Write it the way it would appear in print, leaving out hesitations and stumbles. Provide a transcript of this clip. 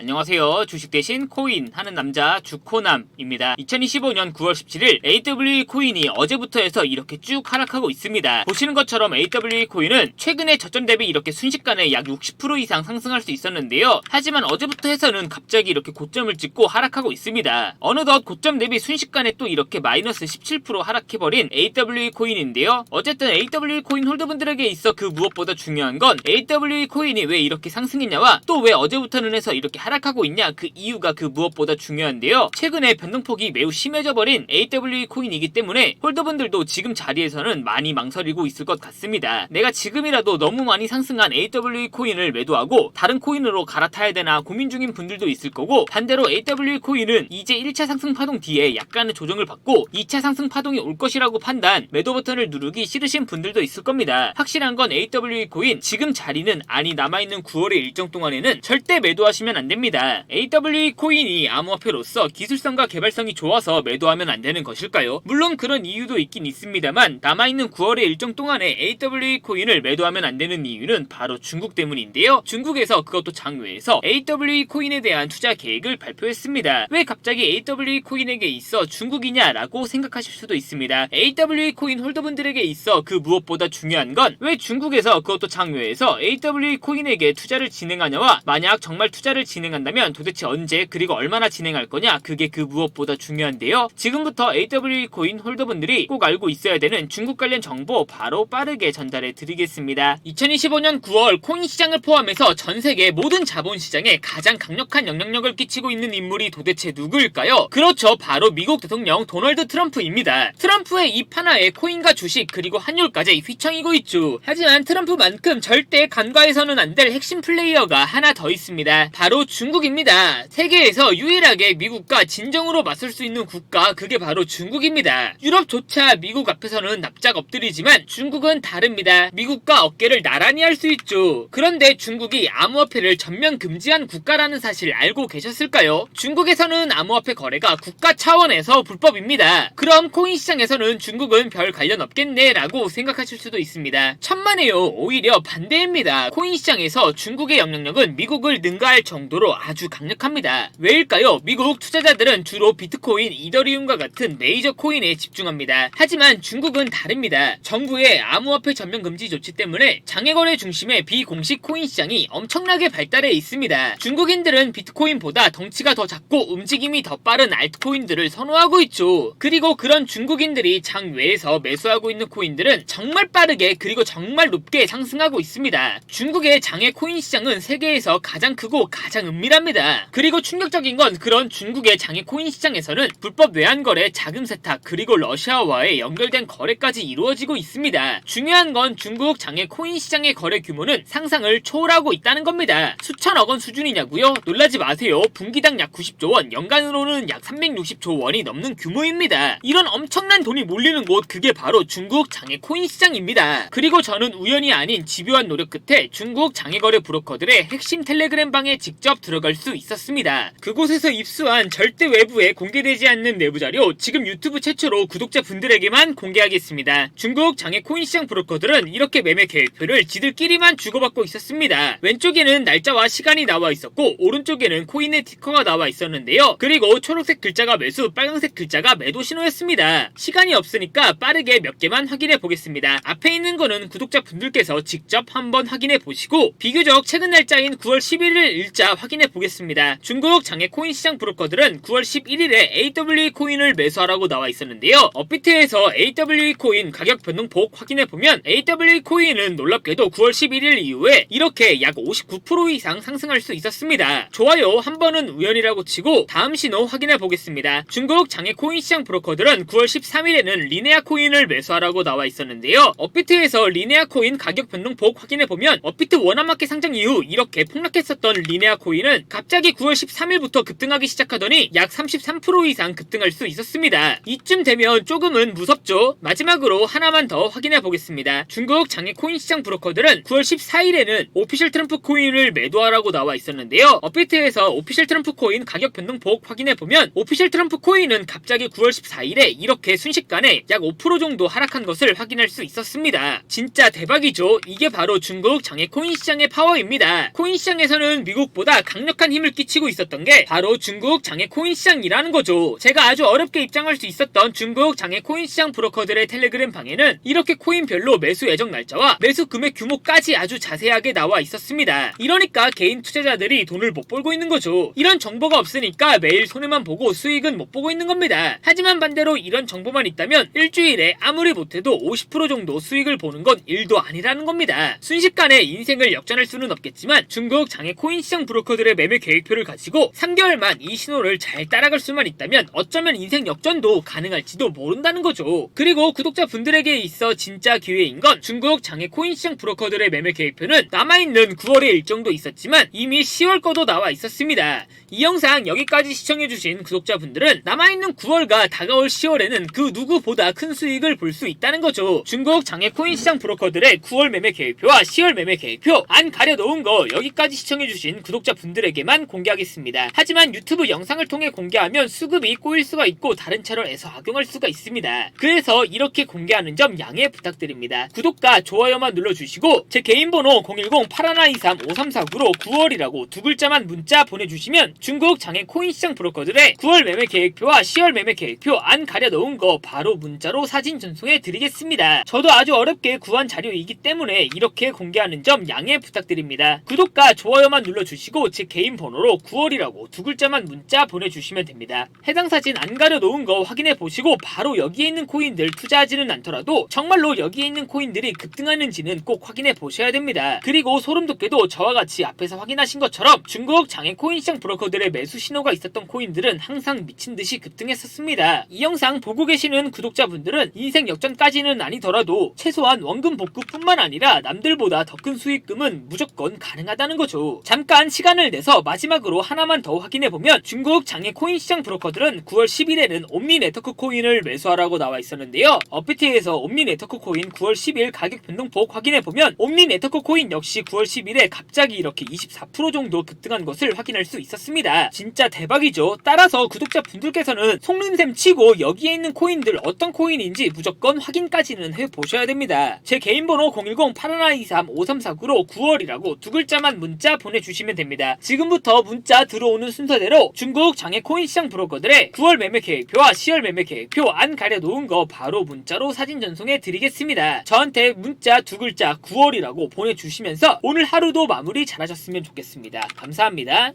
안녕하세요. 주식 대신 코인 하는 남자 주코남입니다. 2025년 9월 17일 AWE 코인이 어제부터 해서 이렇게 쭉 하락하고 있습니다. 보시는 것처럼 AWE 코인은 최근에 저점 대비 이렇게 순식간에 약 60% 이상 상승할 수 있었는데요. 하지만 어제부터 해서는 갑자기 이렇게 고점을 찍고 하락하고 있습니다. 어느덧 고점 대비 순식간에 또 이렇게 마이너스 17% 하락해버린 AWE 코인인데요. 어쨌든 AWE 코인 홀더분들에게 있어 그 무엇보다 중요한 건 AWE 코인이 왜 이렇게 상승했냐와 또 왜 어제부터는 해서 이렇게 하락하고 있냐, 그 이유가 그 무엇보다 중요한데요. 최근에 변동폭이 매우 심해져 버린 AWE 코인이기 때문에 홀더분들도 지금 자리에서는 많이 망설이고 있을 것 같습니다. 내가 지금이라도 너무 많이 상승한 AWE 코인을 매도하고 다른 코인으로 갈아타야 되나 고민 중인 분들도 있을 거고, 반대로 AWE 코인은 이제 1차 상승 파동 뒤에 약간의 조정을 받고 2차 상승 파동이 올 것이라고 판단, 매도 버튼을 누르기 싫으신 분들도 있을 겁니다. 확실한 건 AWE 코인 지금 자리는, 아니 남아있는 9월의 일정 동안에는 절대 매도하시면 안 됩니다. AWE 코인이 암호화폐로서 기술성과 개발성이 좋아서 매도하면 안 되는 것일까요? 물론 그런 이유도 있긴 있습니다만 남아있는 9월의 일정 동안에 AWE 코인을 매도하면 안 되는 이유는 바로 중국 때문인데요. 중국에서, 그것도 장외에서 AWE 코인에 대한 투자 계획을 발표했습니다. 왜 갑자기 AWE 코인에게 있어 중국이냐라고 생각하실 수도 있습니다. AWE 코인 홀더분들에게 있어 그 무엇보다 중요한 건 왜 중국에서, 그것도 장외에서 AWE 코인에게 투자를 진행하냐와 만약 정말 투자를 진행한다면 도대체 언제, 그리고 얼마나 진행할 거냐, 그게 그 무엇보다 중요한데요. 지금부터 AWE 코인 홀더분들이 꼭 알고 있어야 되는 중국 관련 정보 바로 빠르게 전달해 드리겠습니다. 2025년 9월 코인 시장을 포함해서 전 세계 모든 자본시장에 가장 강력한 영향력을 끼치고 있는 인물이 도대체 누구일까요? 그렇죠, 바로 미국 대통령 도널드 트럼프입니다. 트럼프의 입 하나에 코인과 주식 그리고 환율까지 휘청이고 있죠. 하지만 트럼프만큼 절대 간과해서는 안 될 핵심 플레이어가 하나 더 있습니다. 바로 중국입니다. 세계에서 유일하게 미국과 진정으로 맞설 수 있는 국가, 그게 바로 중국입니다. 유럽조차 미국 앞에서는 납작 엎드리지만 중국은 다릅니다. 미국과 어깨를 나란히 할 수 있죠. 그런데 중국이 암호화폐를 전면 금지한 국가라는 사실 알고 계셨을까요? 중국에서는 암호화폐 거래가 국가 차원에서 불법입니다. 그럼 코인 시장에서는 중국은 별 관련 없겠네 라고 생각하실 수도 있습니다. 천만에요. 오히려 반대입니다. 코인 시장에서 중국의 영향력은 미국을 능가할 정도로 아주 강력합니다. 왜일까요? 미국 투자자들은 주로 비트코인, 이더리움과 같은 메이저 코인에 집중합니다. 하지만 중국은 다릅니다. 정부의 암호화폐 전면 금지 조치 때문에 장외거래 중심의 비공식 코인 시장이 엄청나게 발달해 있습니다. 중국인들은 비트코인보다 덩치가 더 작고 움직임이 더 빠른 알트코인들을 선호하고 있죠. 그리고 그런 중국인들이 장외에서 매수하고 있는 코인들은 정말 빠르게 그리고 정말 높게 상승하고 있습니다. 중국의 장외 코인 시장은 세계에서 가장 크고 가장 은밀합니다. 그리고 충격적인 건 그런 중국의 장외 코인 시장에서는 불법 외환거래, 자금 세탁, 그리고 러시아와의 연결된 거래까지 이루어지고 있습니다. 중요한 건 중국 장외 코인 시장의 거래 규모는 상상을 초월하고 있다는 겁니다. 수천억 원 수준이냐고요? 놀라지 마세요. 분기당 약 90조 원, 연간으로는 약 360조 원이 넘는 규모입니다. 이런 엄청난 돈이 몰리는 곳, 그게 바로 중국 장외 코인 시장입니다. 그리고 저는 우연이 아닌 집요한 노력 끝에 중국 장외거래 브로커들의 핵심 텔레그램 방에 직접 들어갈 수 있었습니다. 그곳에서 입수한 절대 외부에 공개되지 않는 내부 자료, 지금 유튜브 최초로 구독자 분들에게만 공개하겠습니다. 중국 장외 코인 시장 브로커들은 이렇게 매매 계획표를 지들끼리만 주고받고 있었습니다. 왼쪽에는 날짜와 시간이 나와 있었고 오른쪽에는 코인의 티커가 나와 있었는데요. 그리고 초록색 글자가 매수, 빨간색 글자가 매도 신호였습니다. 시간이 없으니까 빠르게 몇 개만 확인해 보겠습니다. 앞에 있는 거는 구독자 분들께서 직접 한번 확인해 보시고 비교적 최근 날짜인 9월 11일 일자 확인해 보겠습니다. 중국 장외 코인 시장 브로커들은 9월 11일에 AWE 코인을 매수하라고 나와 있었는데요. 업비트에서 AWE 코인 가격 변동폭 확인해 보면 AWE 코인은 놀랍게도 9월 11일 이후에 이렇게 약 59% 이상 상승할 수 있었습니다. 좋아요, 한 번은 우연이라고 치고 다음 신호 확인해 보겠습니다. 중국 장외 코인 시장 브로커들은 9월 13일에는 리네아 코인을 매수하라고 나와 있었는데요. 업비트에서 리네아 코인 가격 변동폭 확인해 보면 업비트 원화마켓 상장 이후 이렇게 폭락했었던 리네아 코인은 갑자기 9월 13일부터 급등하기 시작하더니 약 33% 이상 급등할 수 있었습니다. 이쯤 되면 조금은 무섭죠? 마지막으로 하나만 더 확인해 보겠습니다. 중국 장외 코인 시장 브로커들은 9월 14일에는 오피셜 트럼프 코인을 매도하라고 나와 있었는데요. 업비트에서 오피셜 트럼프 코인 가격 변동폭 확인해 보면 오피셜 트럼프 코인은 갑자기 9월 14일에 이렇게 순식간에 약 5% 정도 하락한 것을 확인할 수 있었습니다. 진짜 대박이죠? 이게 바로 중국 장외 코인 시장의 파워입니다. 코인 시장에서는 미국보다 강력한 힘을 끼치고 있었던 게 바로 중국 장외 코인 시장이라는 거죠. 제가 아주 어렵게 입장할 수 있었던 중국 장외 코인 시장 브로커들의 텔레그램 방에는 이렇게 코인별로 매수 예정 날짜와 매수 금액 규모까지 아주 자세하게 나와 있었습니다. 이러니까 개인 투자자들이 돈을 못 벌고 있는 거죠. 이런 정보가 없으니까 매일 손해만 보고 수익은 못 보고 있는 겁니다. 하지만 반대로 이런 정보만 있다면 일주일에 아무리 못해도 50% 정도 수익을 보는 건 일도 아니라는 겁니다. 순식간에 인생을 역전할 수는 없겠지만 중국 장외 코인 시장 브로커들의 매매 계획표를 가지고 3개월만 이 신호를 잘 따라갈 수만 있다면 어쩌면 인생 역전도 가능할지도 모른다는 거죠. 그리고 구독자분들에게 있어 진짜 기회인 건 중국 장외 코인 시장 브로커들의 매매 계획표는 남아있는 9월의 일정도 있었지만 이미 10월 거도 나와 있었습니다. 이 영상 여기까지 시청해주신 구독자분들은 남아있는 9월과 다가올 10월에는 그 누구보다 큰 수익을 볼 수 있다는 거죠. 중국 장외 코인 시장 브로커들의 9월 매매 계획표와 10월 매매 계획표 안 가려놓은 거 여기까지 시청해주신 구독자분들에게만 공개하겠습니다. 하지만 유튜브 영상을 통해 공개하면 수급이 꼬일 수가 있고 다른 채널에서 악용할 수가 있습니다. 그래서 이렇게 공개하는 점 양해 부탁드립니다. 구독과 좋아요만 눌러주시고 제 개인 번호 010-8123-5349로 9월이라고 두 글자만 문자 보내주시면 중국 장외 코인 시장 브로커들의 9월 매매 계획표와 10월 매매 계획표 안 가려놓은 거 바로 문자로 사진 전송해 드리겠습니다. 저도 아주 어렵게 구한 자료이기 때문에 이렇게 공개하는 점 양해 부탁드립니다. 구독과 좋아요만 눌러주시고 제 개인 번호로 9월이라고 두 글자만 문자 보내주시면 됩니다. 해당 사진 안 가려놓은 거 확인해 보시고 바로 여기에 있는 코인들 투자하지는 않더라도 정말로 여기에 있는 코인들이 급등하는지는 꼭 확인해 보셔야 됩니다. 그리고 소름 돋게도 저와 같이 앞에서 확인하신 것처럼 중국 장외 코인 시장 브로커들의 매수 신호가 있었던 코인들은 항상 미친듯이 급등했었습니다. 이 영상 보고 계시는 구독자분들은 인생 역전까지는 아니더라도 최소한 원금 복구뿐만 아니라 남들보다 더 큰 수익금은 무조건 가능하다는 거죠. 잠깐 시간을 내서 마지막으로 하나만 더 확인해보면 중국 장외 코인 시장 브로커들은 9월 10일에는 옴니 네트워크 코인을 매수하라고 나와 있었는데요. 업비트에서 옴니 네트워크 코인 9월 10일 가격 변동폭 확인해보면 옴니 네트워크 코인 역시 9월 10일에 갑자기 이렇게 24% 정도 급등한 것을 확인할 수 있었습니다. 진짜 대박이죠. 따라서 구독자분들께서는 속는셈 치고 여기에 있는 코인들 어떤 코인인지 무조건 확인까지는 해보셔야 됩니다. 제 개인 번호 010-8123-5349로 9월이라고 두 글자만 문자 보내주시면 됩니다. 지금부터 문자 들어오는 순서대로 중국 장외 코인 시장 브로커들의 9월 매매 계획표와 10월 매매 계획표 안 가려놓은 거 바로 문자로 사진 전송해 드리겠습니다. 저한테 문자 두 글자 9월이라고 보내주시면서 오늘 하루도 마무리 잘하셨으면 좋겠습니다. 감사합니다.